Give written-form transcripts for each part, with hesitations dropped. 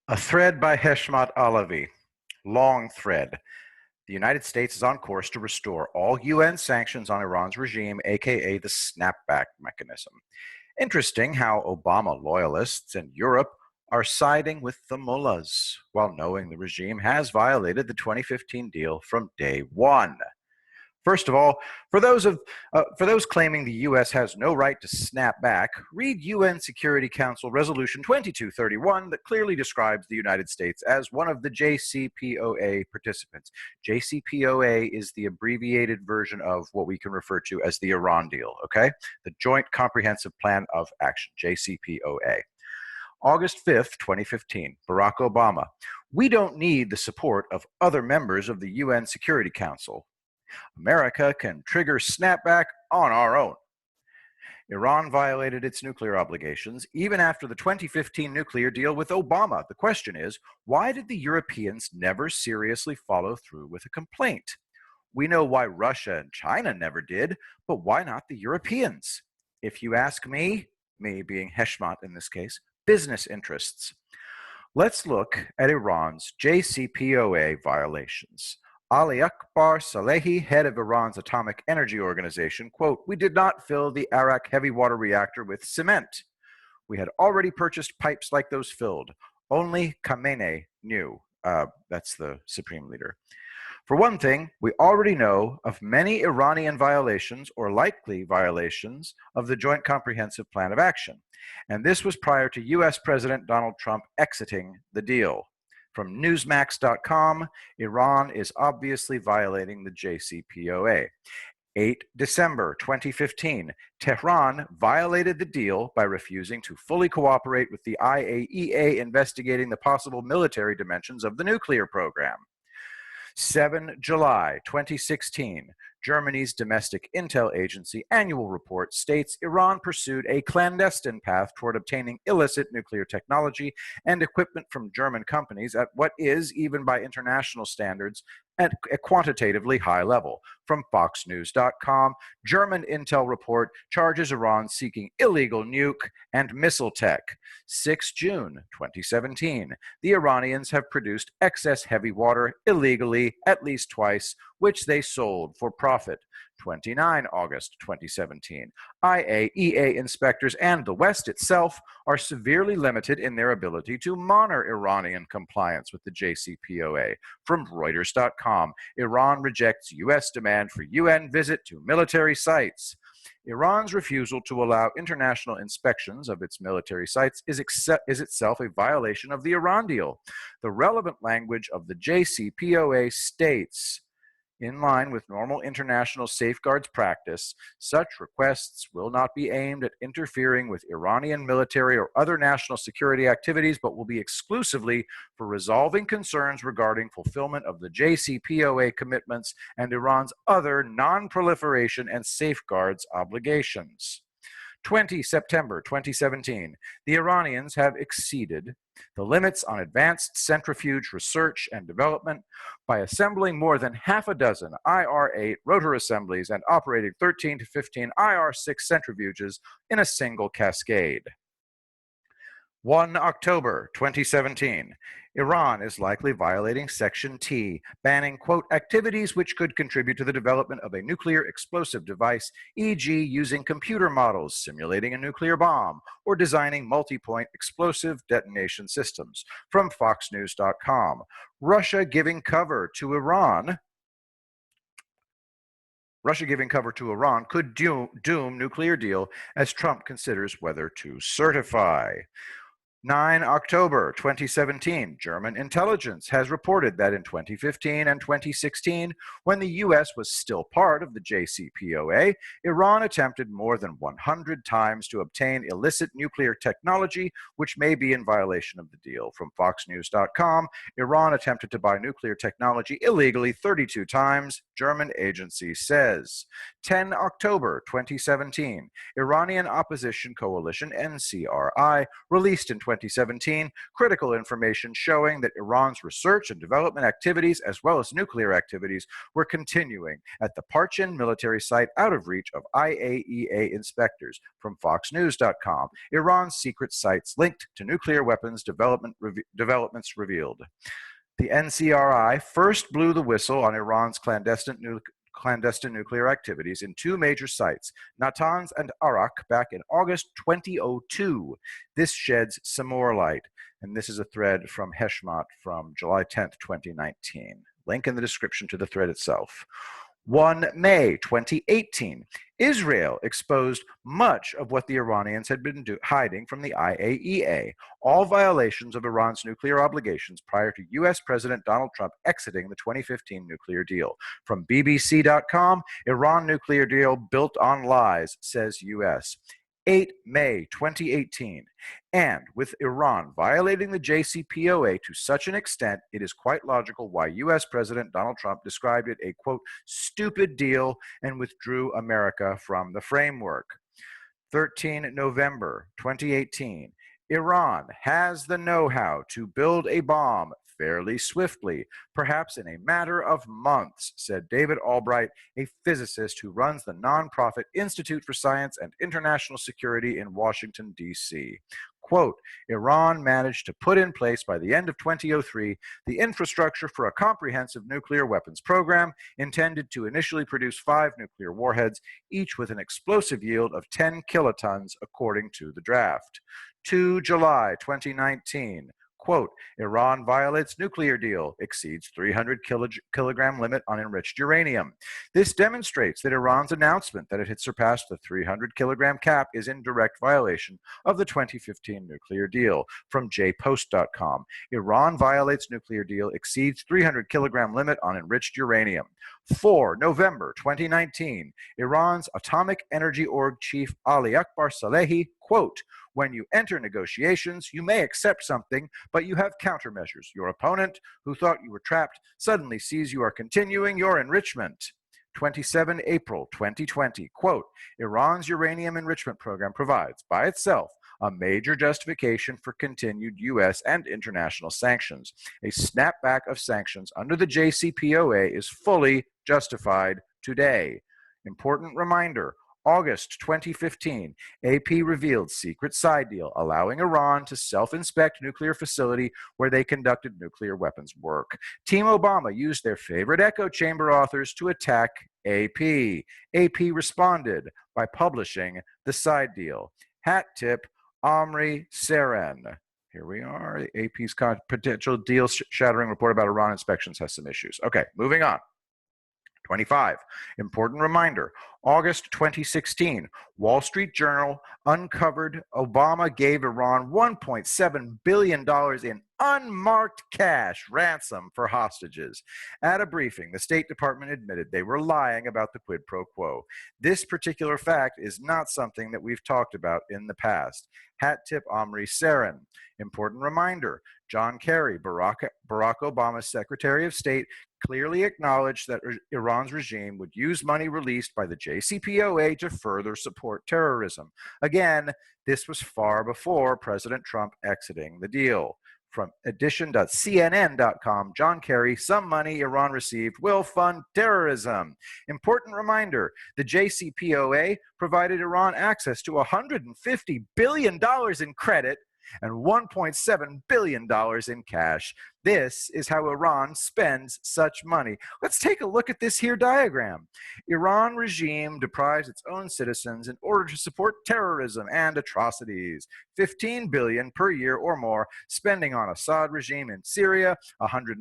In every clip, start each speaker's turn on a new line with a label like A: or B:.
A: A thread by Heshmat Alavi. Long thread. The United States is on course to restore all UN sanctions on Iran's regime, aka the snapback mechanism. Interesting how Obama loyalists in Europe are siding with the mullahs while knowing the regime has violated the 2015 deal from day one. First of all, for those claiming the U.S. has no right to snap back, read UN Security Council Resolution 2231 that clearly describes the United States as one of the JCPOA participants. JCPOA is the abbreviated version of what we can refer to as the Iran deal, okay? The Joint Comprehensive Plan of Action, JCPOA. August 5th, 2015, Barack Obama. We don't need the support of other members of the UN Security Council. America can trigger snapback on our own. Iran violated its nuclear obligations even after the 2015 nuclear deal with Obama. The question is, why did the Europeans never seriously follow through with a complaint? We know why Russia and China never did, but why not the Europeans? If you ask me being Heshmat in this case, business interests. Let's look at Iran's JCPOA violations. Ali Akbar Salehi, head of Iran's Atomic Energy Organization, quote, "We did not fill the Arak heavy water reactor with cement. We had already purchased pipes like those filled. Only Khamenei knew." That's the supreme leader. For one thing, we already know of many Iranian violations or likely violations of the Joint Comprehensive Plan of Action. And this was prior to US President Donald Trump exiting the deal. From Newsmax.com, Iran is obviously violating the JCPOA. 8 December 2015, Tehran violated the deal by refusing to fully cooperate with the IAEA investigating the possible military dimensions of the nuclear program. 7 July 2016, Germany's domestic intel agency annual report states Iran pursued a clandestine path toward obtaining illicit nuclear technology and equipment from German companies at what is, even by international standards, at a quantitatively high level. From FoxNews.com, German intel report charges Iran seeking illegal nuke and missile tech. 6 June 2017, the Iranians have produced excess heavy water illegally at least twice, which they sold for profit. 29 August 2017, IAEA inspectors and the West itself are severely limited in their ability to monitor Iranian compliance with the JCPOA. From Reuters.com, Iran rejects U.S. demand for UN visit to military sites. Iran's refusal to allow international inspections of its military sites is itself a violation of the Iran deal. The relevant language of the JCPOA states, in line with normal international safeguards practice, such requests will not be aimed at interfering with Iranian military or other national security activities, but will be exclusively for resolving concerns regarding fulfillment of the JCPOA commitments and Iran's other non-proliferation and safeguards obligations. 20 September 2017, the Iranians have exceeded the limits on advanced centrifuge research and development by assembling more than half a dozen IR-8 rotor assemblies and operating 13 to 15 IR-6 centrifuges in a single cascade. 1 October 2017, Iran is likely violating Section T, banning, quote, activities which could contribute to the development of a nuclear explosive device, e.g. using computer models, simulating a nuclear bomb, or designing multi-point explosive detonation systems. From FoxNews.com, Russia giving cover to Iran could doom nuclear deal as Trump considers whether to certify. 9 October 2017, German intelligence has reported that in 2015 and 2016, when the U.S. was still part of the JCPOA, Iran attempted more than 100 times to obtain illicit nuclear technology, which may be in violation of the deal. From FoxNews.com, Iran attempted to buy nuclear technology illegally 32 times, German agency says. 10 October 2017, Iranian opposition coalition NCRI released in 2017 critical information showing that Iran's research and development activities, as well as nuclear activities, were continuing at the Parchin military site out of reach of IAEA inspectors. From FoxNews.com, Iran's secret sites linked to nuclear weapons developments revealed. The NCRI first blew the whistle on Iran's clandestine nuclear activities in two major sites, Natanz and Arak, back in August 2002. This sheds some more light, and this is a thread from Heshmat from July 10th, 2019. Link in the description to the thread itself. 1 May 2018, Israel exposed much of what the Iranians had been hiding from the IAEA, all violations of Iran's nuclear obligations prior to U.S. President Donald Trump exiting the 2015 nuclear deal. From BBC.com, Iran nuclear deal built on lies, says U.S. 8 May 2018. And with Iran violating the JCPOA to such an extent, it is quite logical why U.S. President Donald Trump described it a, quote, stupid deal and withdrew America from the framework. 13 November 2018. Iran has the know-how to build a bomb fairly swiftly, perhaps in a matter of months, said David Albright, a physicist who runs the nonprofit Institute for Science and International Security in Washington, D.C. Quote, Iran managed to put in place by the end of 2003 the infrastructure for a comprehensive nuclear weapons program intended to initially produce 5 nuclear warheads, each with an explosive yield of 10 kilotons, according to the draft. 2 July 2019. Quote, Iran violates nuclear deal, exceeds 300 kilogram limit on enriched uranium. This demonstrates that Iran's announcement that it had surpassed the 300 kilogram cap is in direct violation of the 2015 nuclear deal. From jpost.com, Iran violates nuclear deal, exceeds 300 kilogram limit on enriched uranium. 4 November 2019, Iran's Atomic Energy Org chief Ali Akbar Salehi, quote, when you enter negotiations, you may accept something, but you have countermeasures. Your opponent, who thought you were trapped, suddenly sees you are continuing your enrichment. 27 April 2020, quote, Iran's uranium enrichment program provides, by itself, a major justification for continued U.S. and international sanctions. A snapback of sanctions under the JCPOA is fully justified today. Important reminder, August 2015, AP revealed secret side deal allowing Iran to self-inspect nuclear facility where they conducted nuclear weapons work. Team Obama used their favorite echo chamber authors to attack AP. AP responded by publishing the side deal. Hat tip, Omri Seren. Here we are. AP's potential deal shattering report about Iran inspections has some issues. Okay, moving on. 25. Important reminder. August 2016, Wall Street Journal uncovered Obama gave Iran $1.7 billion in unmarked cash ransom for hostages. At a briefing, the State Department admitted they were lying about the quid pro quo. This particular fact is not something that we've talked about in the past. Hat tip Omri Seren. Important reminder, John Kerry, Barack Obama's Secretary of State, clearly acknowledged that Iran's regime would use money released by the JCPOA to further support terrorism. Again, this was far before President Trump exiting the deal. From edition.cnn.com, John Kerry, some money Iran received will fund terrorism. Important reminder, the JCPOA provided Iran access to $150 billion in credit and $1.7 billion in cash. This is how Iran spends such money. Let's take a look at this here diagram. Iran regime deprives its own citizens in order to support terrorism and atrocities. $15 billion per year or more, spending on Assad regime in Syria, $150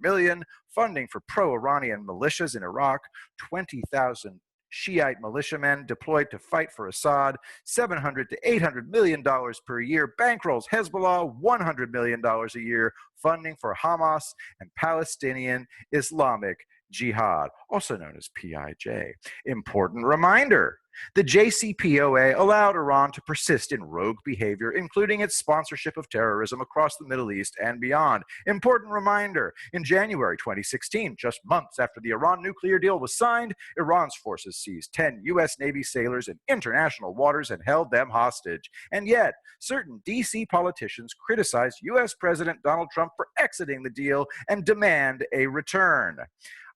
A: million, funding for pro-Iranian militias in Iraq, 20,000 Shiite militiamen deployed to fight for Assad, $700 to $800 million per year, bankrolls Hezbollah, $100 million a year, funding for Hamas and Palestinian Islamic Jihad, also known as PIJ. Important reminder, The JCPOA allowed Iran to persist in rogue behavior, including its sponsorship of terrorism across the Middle East and beyond. Important reminder, in January 2016, just months after the Iran nuclear deal was signed, Iran's forces seized 10 U.S. Navy sailors in international waters and held them hostage. And yet, certain D.C. politicians criticized U.S. President Donald Trump for exiting the deal and demand a return.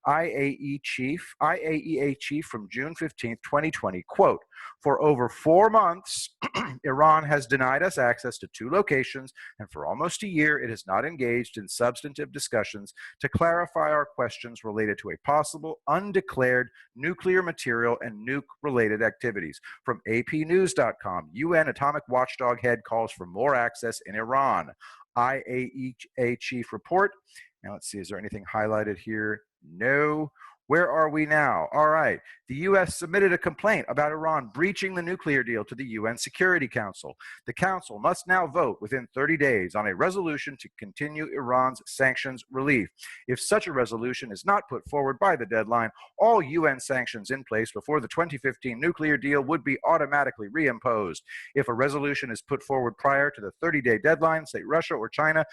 A: IAEA chief from June 15, 2020, quote, "For over 4 months, Iran has denied us access to 2 locations, and for almost a year, it has not engaged in substantive discussions to clarify our questions related to a possible undeclared nuclear material and nuke-related activities." From APnews.com, UN atomic watchdog head calls for more access in Iran. IAEA chief report. Now let's see, is there anything highlighted here? No. Where are we now? All right. The U.S. submitted a complaint about Iran breaching the nuclear deal to the UN Security Council. The Council must now vote within 30 days on a resolution to continue Iran's sanctions relief. If such a resolution is not put forward by the deadline, all UN sanctions in place before the 2015 nuclear deal would be automatically reimposed. If a resolution is put forward prior to the 30-day deadline, say Russia or China,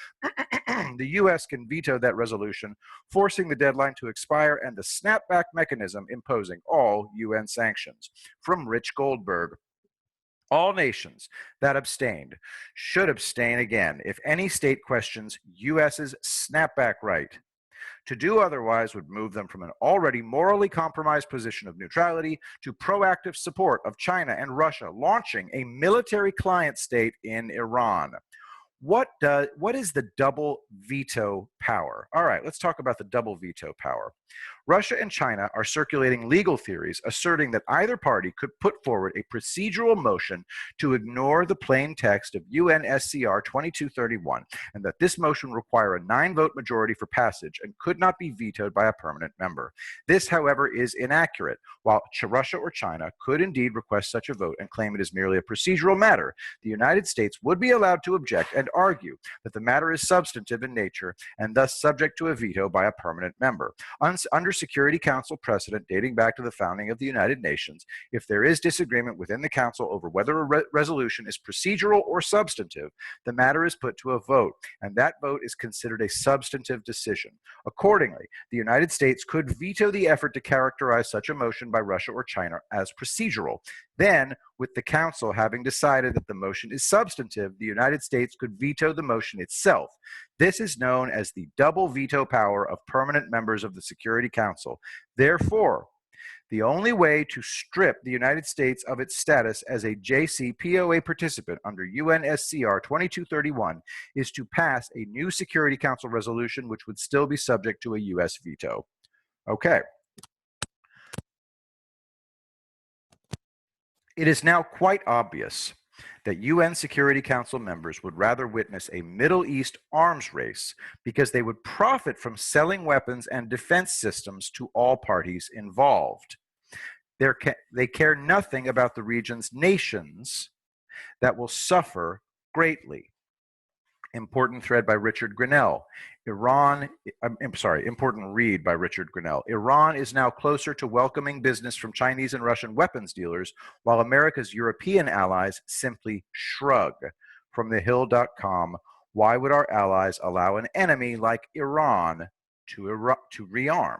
A: the U.S. can veto that resolution, forcing the deadline to expire and the snapback mechanism imposing all UN sanctions. From Rich Goldberg, all nations that abstained should abstain again if any state questions U.S.'s snapback right. To do otherwise would move them from an already morally compromised position of neutrality to proactive support of China and Russia launching a military client state in Iran. What is the double veto power? All right, let's talk about the double veto power. Russia and China are circulating legal theories asserting that either party could put forward a procedural motion to ignore the plain text of UNSCR 2231, and that this motion require a 9-vote majority for passage and could not be vetoed by a permanent member. This, however, is inaccurate. While Russia or China could indeed request such a vote and claim it is merely a procedural matter, the United States would be allowed to object and argue that the matter is substantive in nature and thus subject to a veto by a permanent member. Under Security Council precedent dating back to the founding of the United Nations, if there is disagreement within the Council over whether a resolution is procedural or substantive, the matter is put to a vote, and that vote is considered a substantive decision. Accordingly, the United States could veto the effort to characterize such a motion by Russia or China as procedural. Then, with the Council having decided that the motion is substantive, the United States could veto the motion itself. This is known as the double veto power of permanent members of the Security Council. Therefore, the only way to strip the United States of its status as a JCPOA participant under UNSCR 2231 is to pass a new Security Council resolution, which would still be subject to a U.S. veto. Okay. It is now quite obvious that UN Security Council members would rather witness a Middle East arms race because they would profit from selling weapons and defense systems to all parties involved. They care nothing about the region's nations that will suffer greatly. Important thread by Richard Grinnell. Important read by Richard Grinnell. Iran is now closer to welcoming business from Chinese and Russian weapons dealers, while America's European allies simply shrug. From thehill.com, why would our allies allow an enemy like Iran to rearm?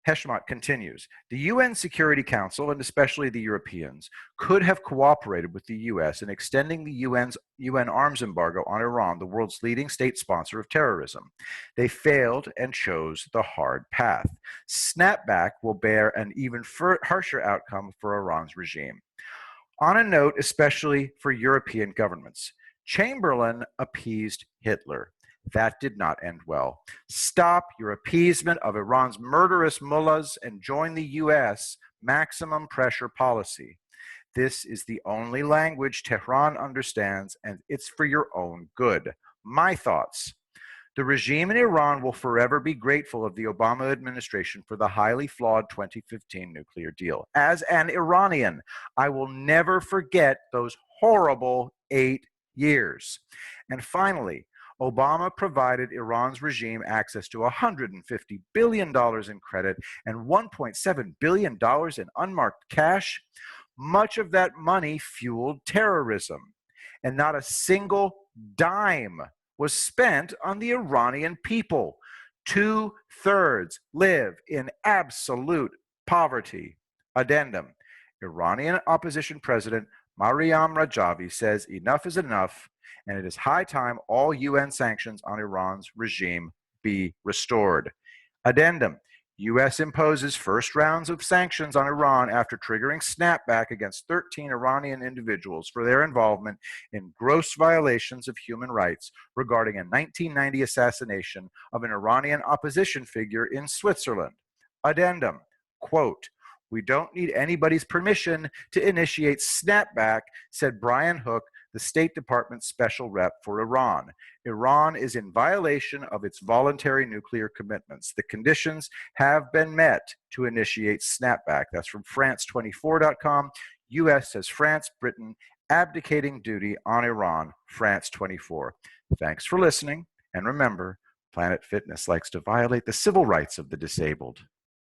A: Heshmat continues, the UN Security Council, and especially the Europeans, could have cooperated with the US in extending the UN arms embargo on Iran, the world's leading state sponsor of terrorism. They failed and chose the hard path. Snapback will bear an even harsher outcome for Iran's regime. On a note, especially for European governments, Chamberlain appeased Hitler. That did not end well. Stop your appeasement of Iran's murderous mullahs and join the U.S. maximum pressure policy. This is the only language Tehran understands, and it's for your own good. My thoughts. The regime in Iran will forever be grateful of the Obama administration for the highly flawed 2015 nuclear deal. As an Iranian, I will never forget those horrible 8 years. And finally, Obama provided Iran's regime access to $150 billion in credit and $1.7 billion in unmarked cash. Much of that money fueled terrorism, and not a single dime was spent on the Iranian people. Two-thirds live in absolute poverty. Addendum: Iranian opposition president Maryam Rajavi says enough is enough, and it is high time all UN sanctions on Iran's regime be restored. Addendum: U.S. imposes first rounds of sanctions on Iran after triggering snapback against 13 Iranian individuals for their involvement in gross violations of human rights regarding a 1990 assassination of an Iranian opposition figure in Switzerland. Addendum: quote, "We don't need anybody's permission to initiate snapback," said Brian Hook, the State Department special rep for Iran. Iran is in violation of its voluntary nuclear commitments. The conditions have been met to initiate snapback. That's from France24.com. U.S. says France, Britain abdicating duty on Iran. France 24. Thanks for listening. And remember, Planet Fitness likes to violate the civil rights of the disabled.